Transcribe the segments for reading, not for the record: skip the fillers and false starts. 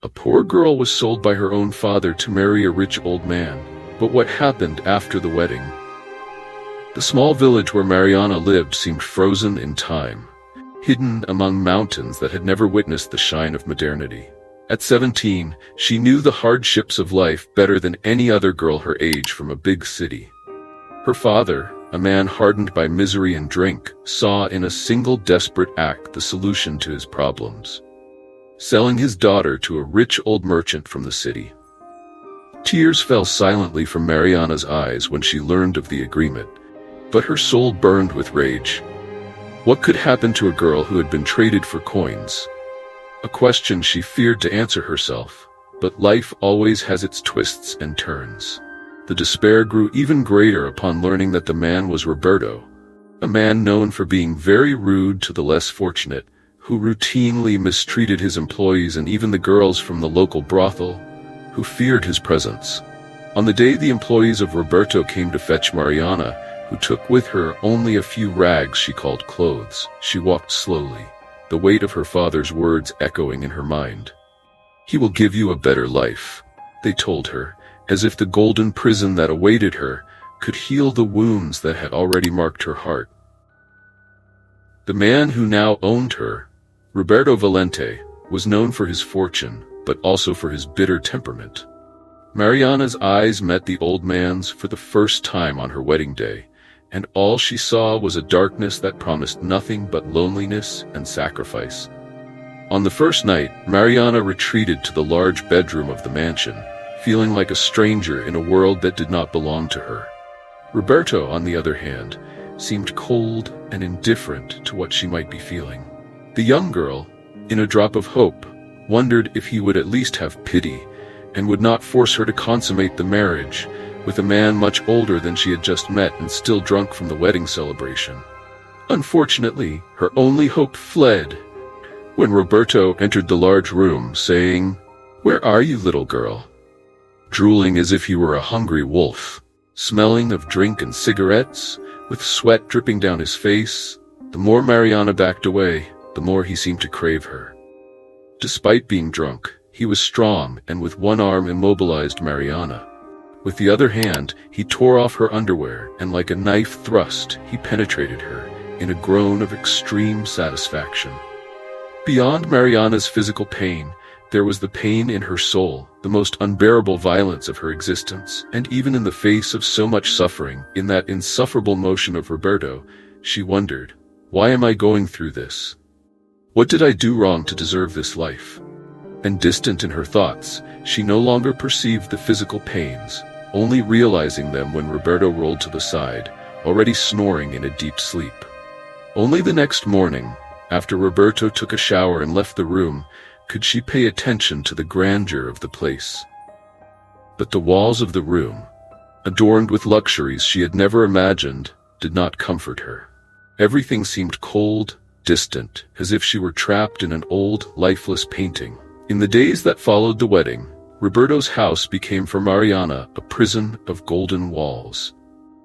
A poor girl was sold by her own father to marry a rich old man. But what happened after the wedding? The small village where Mariana lived seemed frozen in time, hidden among mountains that had never witnessed the shine of modernity. At 17, she knew the hardships of life better than any other girl her age from a big city. Her father, a man hardened by misery and drink, saw in a single desperate act the solution to his problems: selling his daughter to a rich old merchant from the city. Tears fell silently from Mariana's eyes when she learned of the agreement, but her soul burned with rage. What could happen to a girl who had been traded for coins? A question she feared to answer herself, but life always has its twists and turns. The despair grew even greater upon learning that the man was Roberto, a man known for being very rude to the less fortunate, who routinely mistreated his employees and even the girls from the local brothel, who feared his presence. On the day the employees of Roberto came to fetch Mariana, who took with her only a few rags she called clothes, she walked slowly, the weight of her father's words echoing in her mind. "He will give you a better life," they told her, as if the golden prison that awaited her could heal the wounds that had already marked her heart. The man who now owned her, Roberto Valente, was known for his fortune, but also for his bitter temperament. Mariana's eyes met the old man's for the first time on her wedding day, and all she saw was a darkness that promised nothing but loneliness and sacrifice. On the first night, Mariana retreated to the large bedroom of the mansion, feeling like a stranger in a world that did not belong to her. Roberto, on the other hand, seemed cold and indifferent to what she might be feeling. The young girl, in a drop of hope, wondered if he would at least have pity and would not force her to consummate the marriage with a man much older than she had just met and still drunk from the wedding celebration. Unfortunately, her only hope fled when Roberto entered the large room, saying, "Where are you, little girl?" drooling as if he were a hungry wolf, smelling of drink and cigarettes, with sweat dripping down his face. The more Mariana backed away, the more he seemed to crave her. Despite being drunk, he was strong and with one arm immobilized Mariana. With the other hand, he tore off her underwear, and like a knife thrust, he penetrated her, in a groan of extreme satisfaction. Beyond Mariana's physical pain, there was the pain in her soul, the most unbearable violence of her existence, and even in the face of so much suffering, in that insufferable motion of Roberto, she wondered, "Why am I going through this? What did I do wrong to deserve this life?" And distant in her thoughts, she no longer perceived the physical pains, only realizing them when Roberto rolled to the side, already snoring in a deep sleep. Only the next morning, after Roberto took a shower and left the room, could she pay attention to the grandeur of the place. But the walls of the room, adorned with luxuries she had never imagined, did not comfort her. Everything seemed cold, distant, as if she were trapped in an old, lifeless painting. In the days that followed the wedding, Roberto's house became for Mariana a prison of golden walls.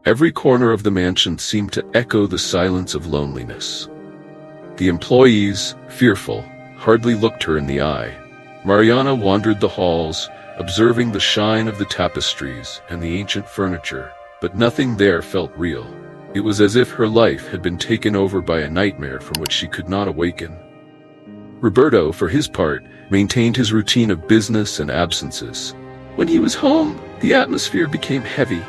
Every corner of the mansion seemed to echo the silence of loneliness. The employees, fearful, hardly looked her in the eye. Mariana wandered the halls, observing the shine of the tapestries and the ancient furniture, but nothing there felt real. It was as if her life had been taken over by a nightmare from which she could not awaken. Roberto, for his part, maintained his routine of business and absences. When he was home, the atmosphere became heavy.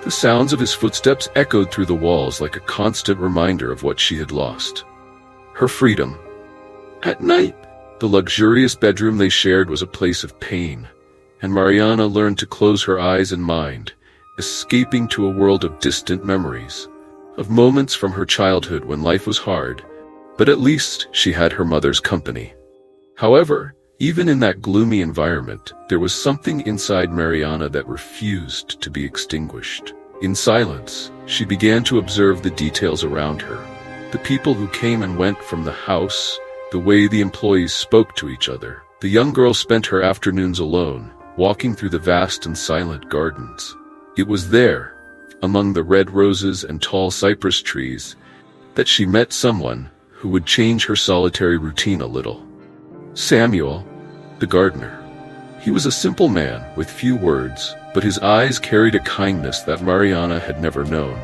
The sounds of his footsteps echoed through the walls like a constant reminder of what she had lost. Her freedom. At night, the luxurious bedroom they shared was a place of pain, and Mariana learned to close her eyes and mind, escaping to a world of distant memories, of moments from her childhood when life was hard, but at least she had her mother's company. However, even in that gloomy environment, there was something inside Mariana that refused to be extinguished. In silence, she began to observe the details around her, the people who came and went from the house, the way the employees spoke to each other. The young girl spent her afternoons alone, walking through the vast and silent gardens. It was there, among the red roses and tall cypress trees, that she met someone who would change her solitary routine a little. Samuel, the gardener. He was a simple man with few words, but his eyes carried a kindness that Mariana had never known.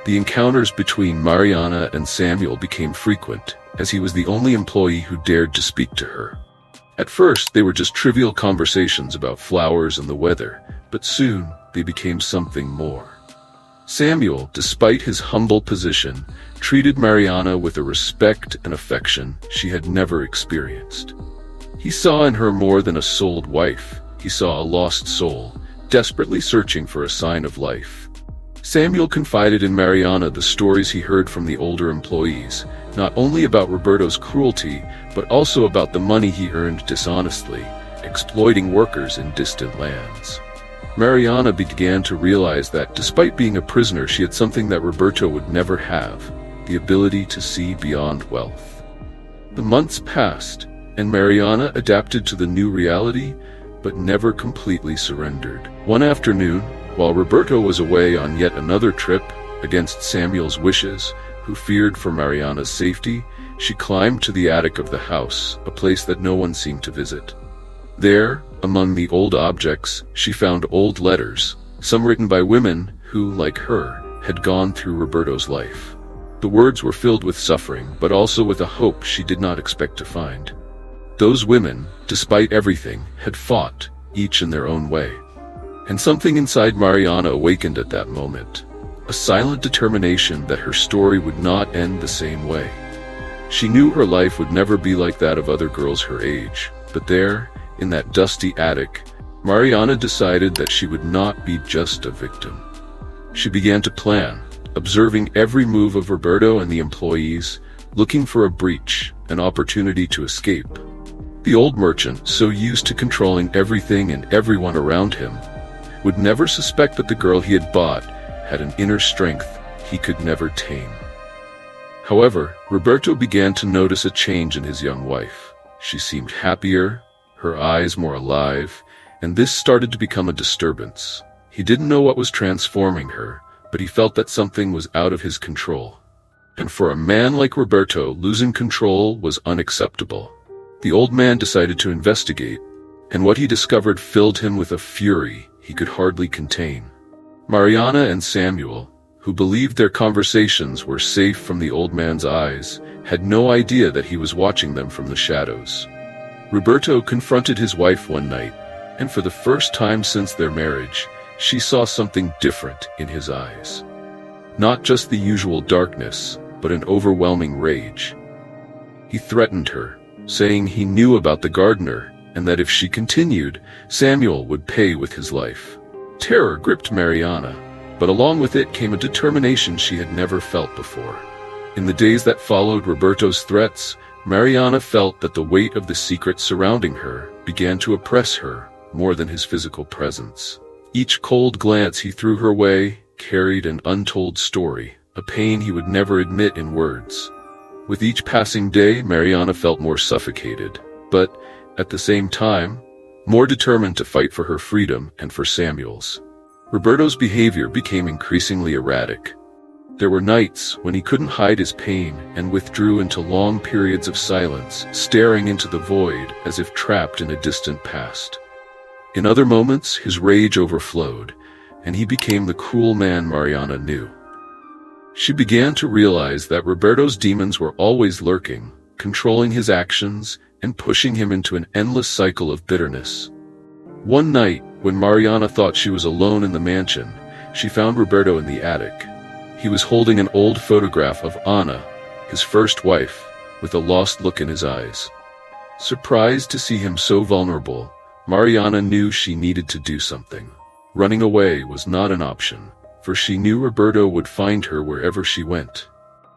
The encounters between Mariana and Samuel became frequent, as he was the only employee who dared to speak to her. At first, they were just trivial conversations about flowers and the weather, but soon they became something more. Samuel, despite his humble position, treated Mariana with a respect and affection she had never experienced. He saw in her more than a souled wife. He saw a lost soul, desperately searching for a sign of life. Samuel confided in Mariana the stories he heard from the older employees, not only about Roberto's cruelty, but also about the money he earned dishonestly, exploiting workers in distant lands. Mariana began to realize that, despite being a prisoner, she had something that Roberto would never have: the ability to see beyond wealth. The months passed, and Mariana adapted to the new reality, but never completely surrendered. One afternoon, while Roberto was away on yet another trip, against Samuel's wishes, who feared for Mariana's safety, she climbed to the attic of the house, a place that no one seemed to visit. There, among the old objects, she found old letters, some written by women who, like her, had gone through Roberto's life. The words were filled with suffering, but also with a hope she did not expect to find. Those women, despite everything, had fought, each in their own way. And something inside Mariana awakened at that moment, a silent determination that her story would not end the same way. She knew her life would never be like that of other girls her age, but there, in that dusty attic, Mariana decided that she would not be just a victim. She began to plan, observing every move of Roberto and the employees, looking for a breach, an opportunity to escape. The old merchant, so used to controlling everything and everyone around him, would never suspect that the girl he had bought had an inner strength he could never tame. However, Roberto began to notice a change in his young wife. She seemed happier, her eyes more alive, and this started to become a disturbance. He didn't know what was transforming her, but he felt that something was out of his control. And for a man like Roberto, losing control was unacceptable. The old man decided to investigate, and what he discovered filled him with a fury he could hardly contain. Mariana and Samuel, who believed their conversations were safe from the old man's eyes, had no idea that he was watching them from the shadows. Roberto confronted his wife one night, and for the first time since their marriage, she saw something different in his eyes. Not just the usual darkness, but an overwhelming rage. He threatened her, saying he knew about the gardener, and that if she continued, Samuel would pay with his life. Terror gripped Mariana, but along with it came a determination she had never felt before. In the days that followed Roberto's threats, Mariana felt that the weight of the secret surrounding her began to oppress her more than his physical presence. Each cold glance he threw her way carried an untold story, a pain he would never admit in words. With each passing day, Mariana felt more suffocated, but, at the same time, more determined to fight for her freedom and for Samuel's. Roberto's behavior became increasingly erratic. There were nights when he couldn't hide his pain and withdrew into long periods of silence, staring into the void as if trapped in a distant past. In other moments, his rage overflowed, and he became the cruel man Mariana knew. She began to realize that Roberto's demons were always lurking, controlling his actions and pushing him into an endless cycle of bitterness. One night, when Mariana thought she was alone in the mansion, she found Roberto in the attic. He was holding an old photograph of Anna, his first wife, with a lost look in his eyes. Surprised to see him so vulnerable, Mariana knew she needed to do something. Running away was not an option, for she knew Roberto would find her wherever she went.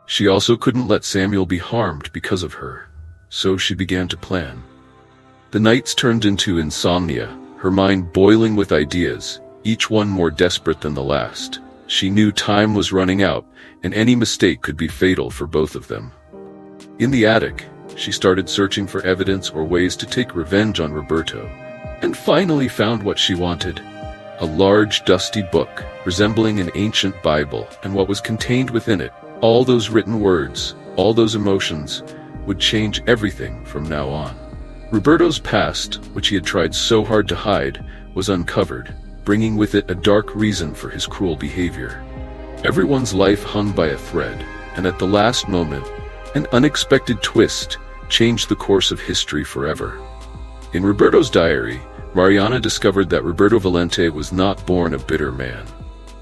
She also couldn't let Samuel be harmed because of her, so she began to plan. The nights turned into insomnia, her mind boiling with ideas, each one more desperate than the last. She knew time was running out, and any mistake could be fatal for both of them. In the attic, she started searching for evidence or ways to take revenge on Roberto, and finally found what she wanted: a large, dusty book, resembling an ancient Bible, and what was contained within it, all those written words, all those emotions, would change everything from now on. Roberto's past, which he had tried so hard to hide, was uncovered, bringing with it a dark reason for his cruel behavior. Everyone's life hung by a thread, and at the last moment, an unexpected twist changed the course of history forever. In Roberto's diary, Mariana discovered that Roberto Valente was not born a bitter man.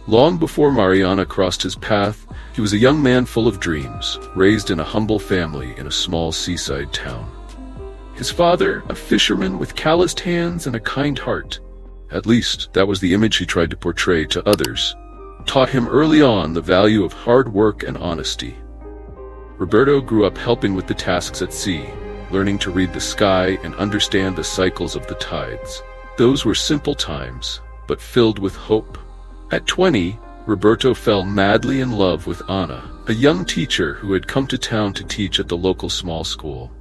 Long before Mariana crossed his path, he was a young man full of dreams, raised in a humble family in a small seaside town. His father, a fisherman with calloused hands and a kind heart, at least that was the image he tried to portray to others, taught him early on the value of hard work and honesty. Roberto grew up helping with the tasks at sea, learning to read the sky and understand the cycles of the tides. Those were simple times, but filled with hope. At 20, Roberto fell madly in love with Anna, a young teacher who had come to town to teach at the local small school.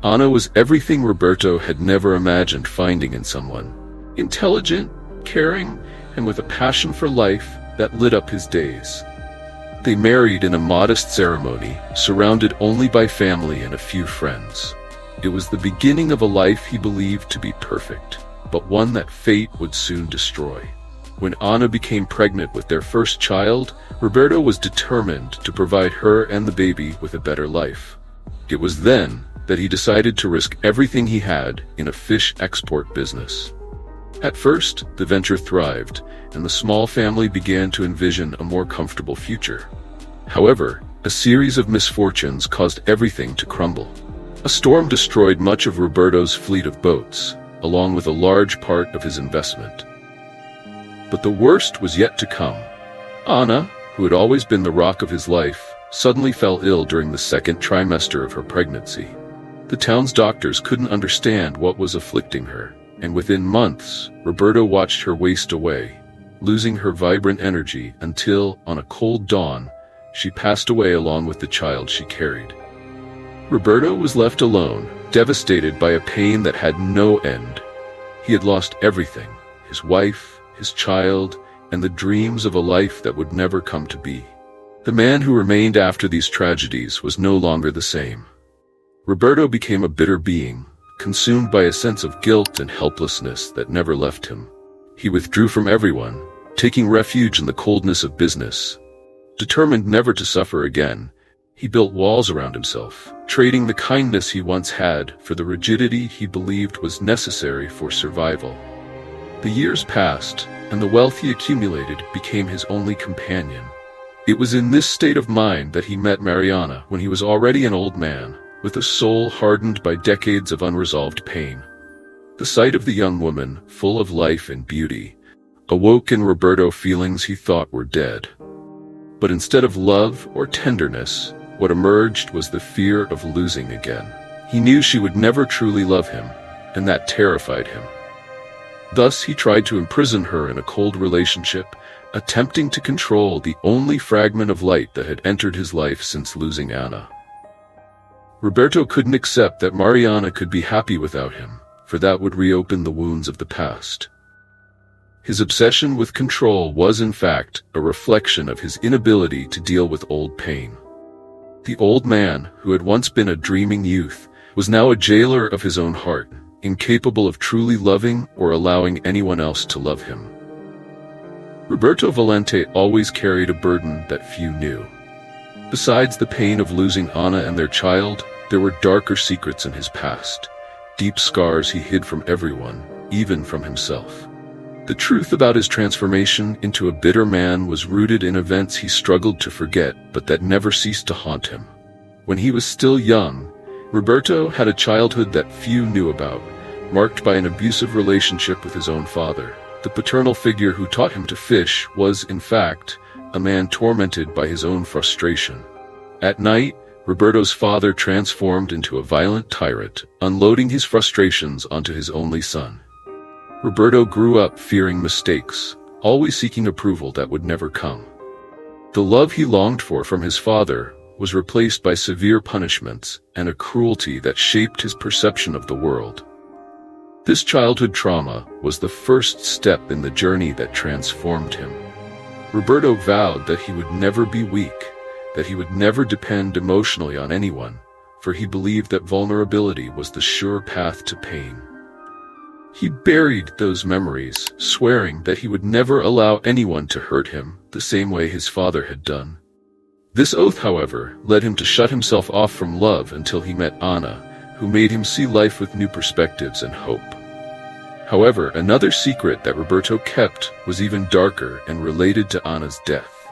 Anna was everything Roberto had never imagined finding in someone. Intelligent, caring, and with a passion for life that lit up his days. They married in a modest ceremony, surrounded only by family and a few friends. It was the beginning of a life he believed to be perfect, but one that fate would soon destroy. When Anna became pregnant with their first child, Roberto was determined to provide her and the baby with a better life. It was then that he decided to risk everything he had in a fish export business. At first, the venture thrived, and the small family began to envision a more comfortable future. However, a series of misfortunes caused everything to crumble. A storm destroyed much of Roberto's fleet of boats, along with a large part of his investment. But the worst was yet to come. Anna, who had always been the rock of his life, suddenly fell ill during the second trimester of her pregnancy. The town's doctors couldn't understand what was afflicting her, and within months, Roberto watched her waste away, losing her vibrant energy until, on a cold dawn, she passed away along with the child she carried. Roberto was left alone, devastated by a pain that had no end. He had lost everything: his wife, his child, and the dreams of a life that would never come to be. The man who remained after these tragedies was no longer the same. Roberto became a bitter being, consumed by a sense of guilt and helplessness that never left him. He withdrew from everyone, taking refuge in the coldness of business. Determined never to suffer again, he built walls around himself, trading the kindness he once had for the rigidity he believed was necessary for survival. The years passed, and the wealth he accumulated became his only companion. It was in this state of mind that he met Mariana when he was already an old man, with a soul hardened by decades of unresolved pain. The sight of the young woman, full of life and beauty, awoke in Roberto feelings he thought were dead. But instead of love or tenderness, what emerged was the fear of losing again. He knew she would never truly love him, and that terrified him. Thus he tried to imprison her in a cold relationship, attempting to control the only fragment of light that had entered his life since losing Anna. Roberto couldn't accept that Mariana could be happy without him, for that would reopen the wounds of the past. His obsession with control was, in fact, a reflection of his inability to deal with old pain. The old man, who had once been a dreaming youth, was now a jailer of his own heart, incapable of truly loving or allowing anyone else to love him. Roberto Valente always carried a burden that few knew. Besides the pain of losing Anna and their child, there were darker secrets in his past, deep scars he hid from everyone, even from himself. The truth about his transformation into a bitter man was rooted in events he struggled to forget, but that never ceased to haunt him. When he was still young, Roberto had a childhood that few knew about, marked by an abusive relationship with his own father. The paternal figure who taught him to fish was, in fact, a man tormented by his own frustration. At night, Roberto's father transformed into a violent tyrant, unloading his frustrations onto his only son. Roberto grew up fearing mistakes, always seeking approval that would never come. The love he longed for from his father was replaced by severe punishments and a cruelty that shaped his perception of the world. This childhood trauma was the first step in the journey that transformed him. Roberto vowed that he would never be weak, that he would never depend emotionally on anyone, for he believed that vulnerability was the sure path to pain. He buried those memories, swearing that he would never allow anyone to hurt him the same way his father had done. This oath, however, led him to shut himself off from love until he met Anna, who made him see life with new perspectives and hope. However, another secret that Roberto kept was even darker and related to Anna's death.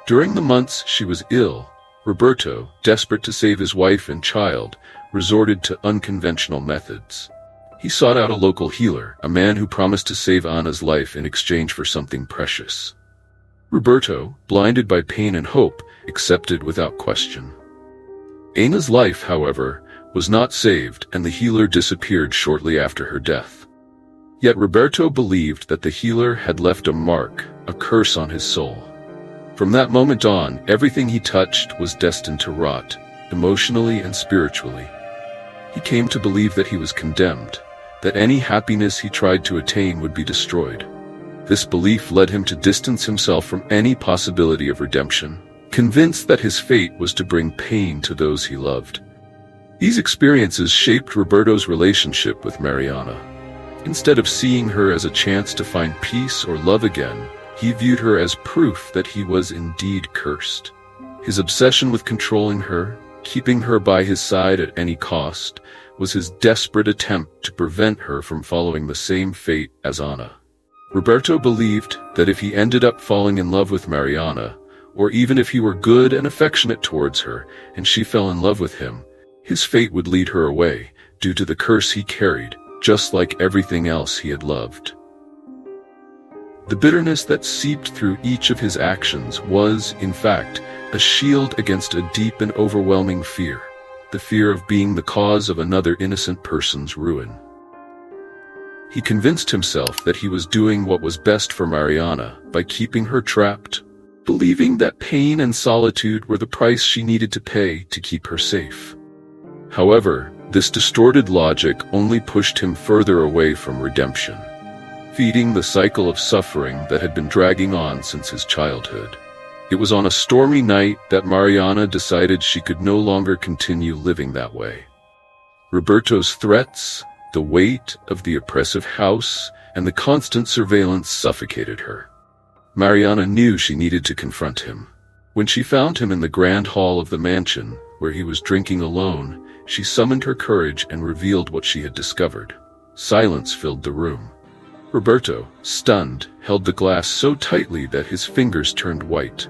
During the months she was ill, Roberto, desperate to save his wife and child, resorted to unconventional methods. He sought out a local healer, a man who promised to save Anna's life in exchange for something precious. Roberto, blinded by pain and hope, accepted without question. Anna's life, however, was not saved, and the healer disappeared shortly after her death. Yet Roberto believed that the healer had left a mark, a curse on his soul. From that moment on, everything he touched was destined to rot, emotionally and spiritually. He came to believe that he was condemned, that any happiness he tried to attain would be destroyed. This belief led him to distance himself from any possibility of redemption, convinced that his fate was to bring pain to those he loved. These experiences shaped Roberto's relationship with Mariana. Instead of seeing her as a chance to find peace or love again, he viewed her as proof that he was indeed cursed. His obsession with controlling her, keeping her by his side at any cost, was his desperate attempt to prevent her from following the same fate as Anna. Roberto believed that if he ended up falling in love with Mariana, or even if he were good and affectionate towards her and she fell in love with him, his fate would lead her away due to the curse he carried, just like everything else he had loved. The bitterness that seeped through each of his actions was, in fact, a shield against a deep and overwhelming fear, the fear of being the cause of another innocent person's ruin. He convinced himself that he was doing what was best for Mariana by keeping her trapped, believing that pain and solitude were the price she needed to pay to keep her safe. However, this distorted logic only pushed him further away from redemption, feeding the cycle of suffering that had been dragging on since his childhood. It was on a stormy night that Mariana decided she could no longer continue living that way. Roberto's threats, the weight of the oppressive house, and the constant surveillance suffocated her. Mariana knew she needed to confront him. When she found him in the grand hall of the mansion, where he was drinking alone, she summoned her courage and revealed what she had discovered. Silence filled the room. Roberto, stunned, held the glass so tightly that his fingers turned white.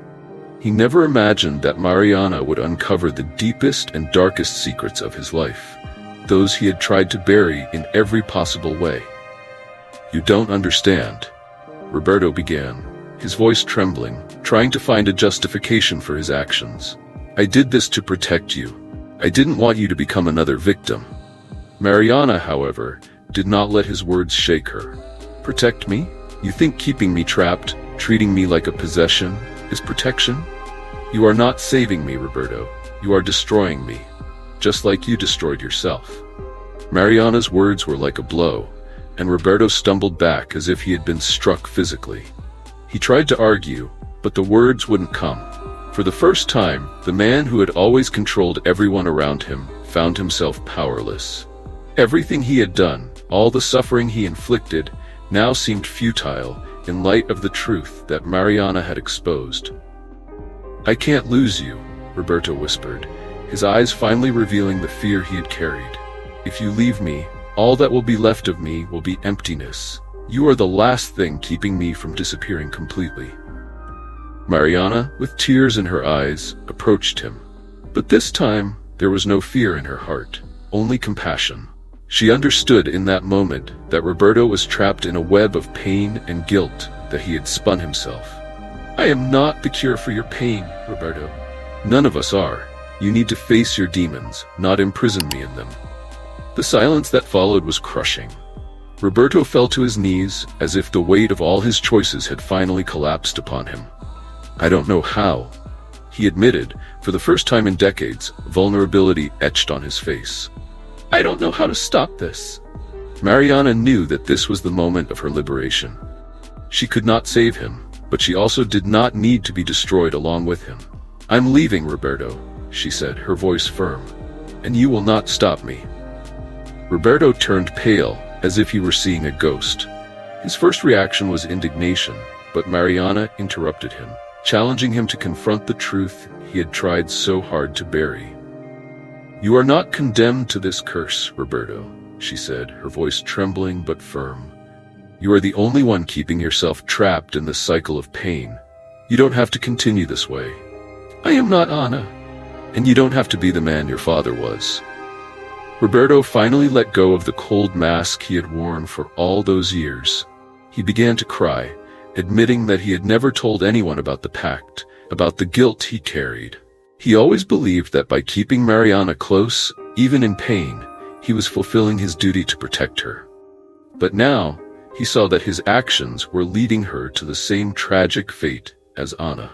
He never imagined that Mariana would uncover the deepest and darkest secrets of his life, those he had tried to bury in every possible way. "You don't understand," Roberto began, his voice trembling, trying to find a justification for his actions. "I did this to protect you. I didn't want you to become another victim." Mariana, however, did not let his words shake her. "Protect me? You think keeping me trapped, treating me like a possession, is protection? You are not saving me, Roberto. You are destroying me, just like you destroyed yourself." Mariana's words were like a blow, and Roberto stumbled back as if he had been struck physically. He tried to argue, but the words wouldn't come. For the first time, the man who had always controlled everyone around him found himself powerless. Everything he had done, all the suffering he inflicted, now seemed futile in light of the truth that Mariana had exposed. "I can't lose you," Roberto whispered, his eyes finally revealing the fear he had carried. "If you leave me, all that will be left of me will be emptiness. You are the last thing keeping me from disappearing completely." Mariana, with tears in her eyes, approached him. But this time, there was no fear in her heart, only compassion. She understood in that moment that Roberto was trapped in a web of pain and guilt that he had spun himself. "I am not the cure for your pain, Roberto. None of us are. You need to face your demons, not imprison me in them." The silence that followed was crushing. Roberto fell to his knees as if the weight of all his choices had finally collapsed upon him. "I don't know how," he admitted, for the first time in decades, vulnerability etched on his face. "I don't know how to stop this." Mariana knew that this was the moment of her liberation. She could not save him, but she also did not need to be destroyed along with him. "I'm leaving, Roberto," she said, her voice firm. and you will not stop me." Roberto turned pale, as if he were seeing a ghost. His first reaction was indignation, but Mariana interrupted him, challenging him to confront the truth he had tried so hard to bury. "You are not condemned to this curse, Roberto," she said, her voice trembling but firm. "You are the only one keeping yourself trapped in this cycle of pain. You don't have to continue this way. I am not Ana, and you don't have to be the man your father was." Roberto finally let go of the cold mask he had worn for all those years. He began to cry, admitting that he had never told anyone about the pact, about the guilt he carried. He always believed that by keeping Mariana close, even in pain, he was fulfilling his duty to protect her. But now, he saw that his actions were leading her to the same tragic fate as Ana.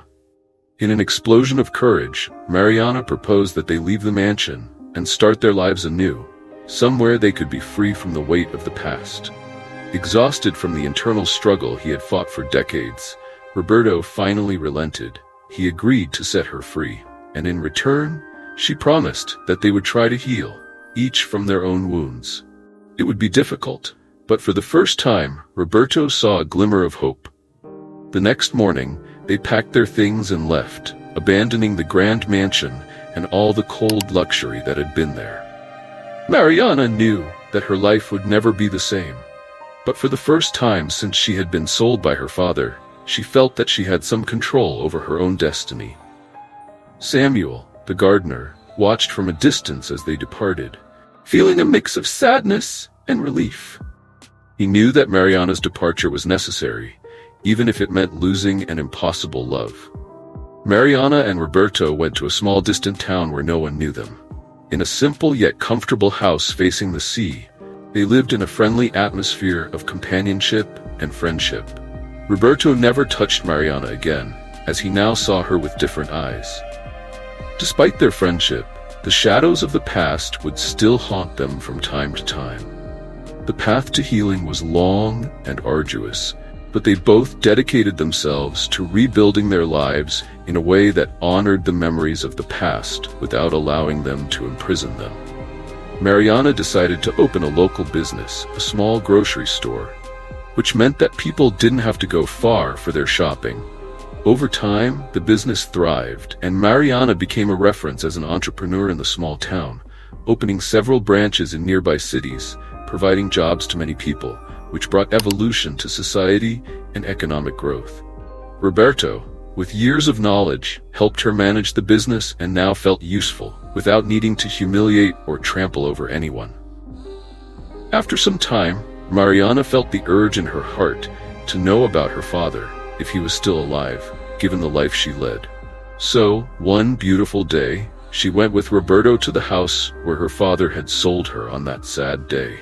In an explosion of courage, Mariana proposed that they leave the mansion and start their lives anew, somewhere they could be free from the weight of the past. Exhausted from the internal struggle he had fought for decades, Roberto finally relented. He agreed to set her free, and in return, she promised that they would try to heal, each from their own wounds. It would be difficult, but for the first time, Roberto saw a glimmer of hope. The next morning, they packed their things and left, abandoning the grand mansion and all the cold luxury that had been there. Mariana knew that her life would never be the same, but for the first time since she had been sold by her father, she felt that she had some control over her own destiny. Samuel, the gardener, watched from a distance as they departed, feeling a mix of sadness and relief. He knew that Mariana's departure was necessary, even if it meant losing an impossible love. Mariana and Roberto went to a small distant town where no one knew them. In a simple yet comfortable house facing the sea, they lived in a friendly atmosphere of companionship and friendship. Roberto never touched Mariana again, as he now saw her with different eyes. Despite their friendship, the shadows of the past would still haunt them from time to time. The path to healing was long and arduous, but they both dedicated themselves to rebuilding their lives in a way that honored the memories of the past without allowing them to imprison them. Mariana decided to open a local business, a small grocery store, which meant that people didn't have to go far for their shopping. Over time, the business thrived, and Mariana became a reference as an entrepreneur in the small town, opening several branches in nearby cities, providing jobs to many people, which brought evolution to society and economic growth. Roberto, with years of knowledge, helped her manage the business and now felt useful, without needing to humiliate or trample over anyone. After some time, Mariana felt the urge in her heart to know about her father, if he was still alive, given the life she led. So, one beautiful day, she went with Roberto to the house where her father had sold her on that sad day.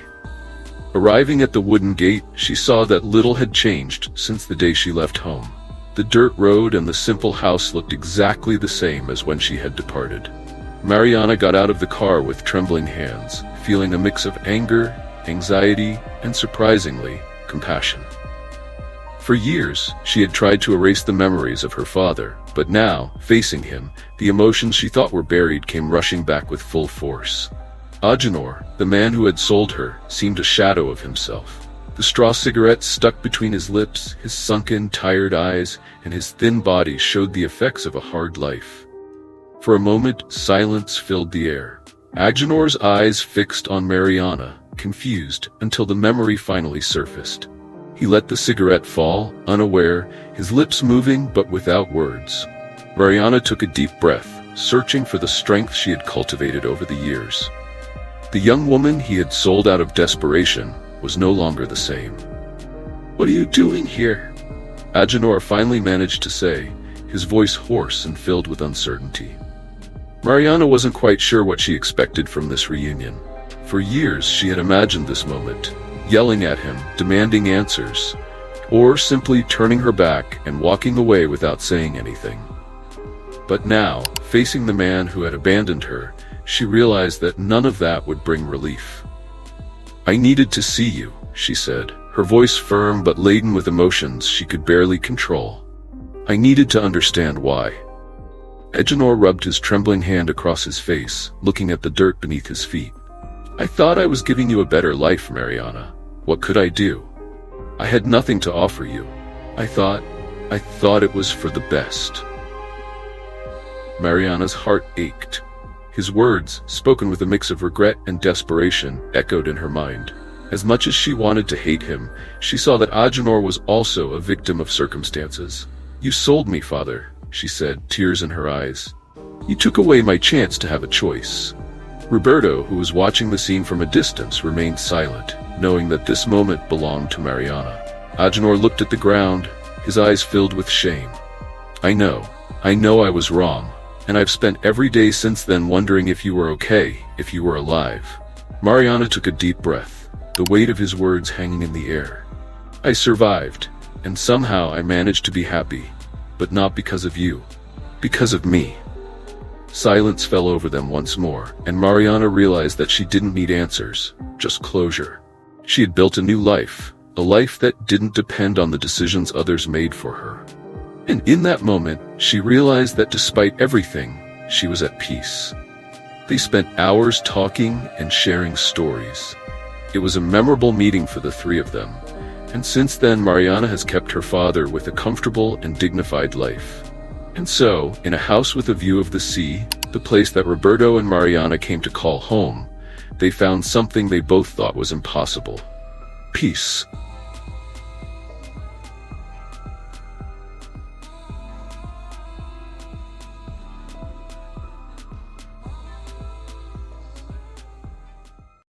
Arriving at the wooden gate, she saw that little had changed since the day she left home. The dirt road and the simple house looked exactly the same as when she had departed. Mariana got out of the car with trembling hands, feeling a mix of anger, anxiety, and surprisingly, compassion. For years, she had tried to erase the memories of her father, but now, facing him, the emotions she thought were buried came rushing back with full force. Agenor, the man who had sold her, seemed a shadow of himself. The straw cigarette stuck between his lips, his sunken, tired eyes, and his thin body showed the effects of a hard life. For a moment, silence filled the air. Agenor's eyes fixed on Mariana, confused, until the memory finally surfaced. He let the cigarette fall, unaware, his lips moving but without words. Mariana took a deep breath, searching for the strength she had cultivated over the years. The young woman he had sold out of desperation was no longer the same. "What are you doing here?" Agenor finally managed to say, his voice hoarse and filled with uncertainty. Mariana wasn't quite sure what she expected from this reunion. For years she had imagined this moment, yelling at him, demanding answers, or simply turning her back and walking away without saying anything. But now, facing the man who had abandoned her, she realized that none of that would bring relief. "I needed to see you," she said, her voice firm but laden with emotions she could barely control. "I needed to understand why." Agenor rubbed his trembling hand across his face, looking at the dirt beneath his feet. I thought I was giving you a better life, Mariana. What could I do? I had nothing to offer you. I thought it was for the best. Mariana's heart ached. His words, spoken with a mix of regret and desperation, echoed in her mind. As much as she wanted to hate him, she saw that Agenor was also a victim of circumstances. You sold me, father, she said, tears in her eyes. You took away my chance to have a choice. Roberto, who was watching the scene from a distance, remained silent, knowing that this moment belonged to Mariana. Agenor looked at the ground, his eyes filled with shame. I know I was wrong, and I've spent every day since then wondering if you were okay, if you were alive. Mariana took a deep breath, the weight of his words hanging in the air. I survived, and somehow I managed to be happy, but not because of you, because of me. Silence fell over them once more, and Mariana realized that she didn't need answers, just closure. She had built a new life, a life that didn't depend on the decisions others made for her. And in that moment, she realized that despite everything, she was at peace. They spent hours talking and sharing stories. It was a memorable meeting for the three of them, and since then Mariana has kept her father with a comfortable and dignified life. And so, in a house with a view of the sea, the place that Roberto and Mariana came to call home, they found something they both thought was impossible: peace.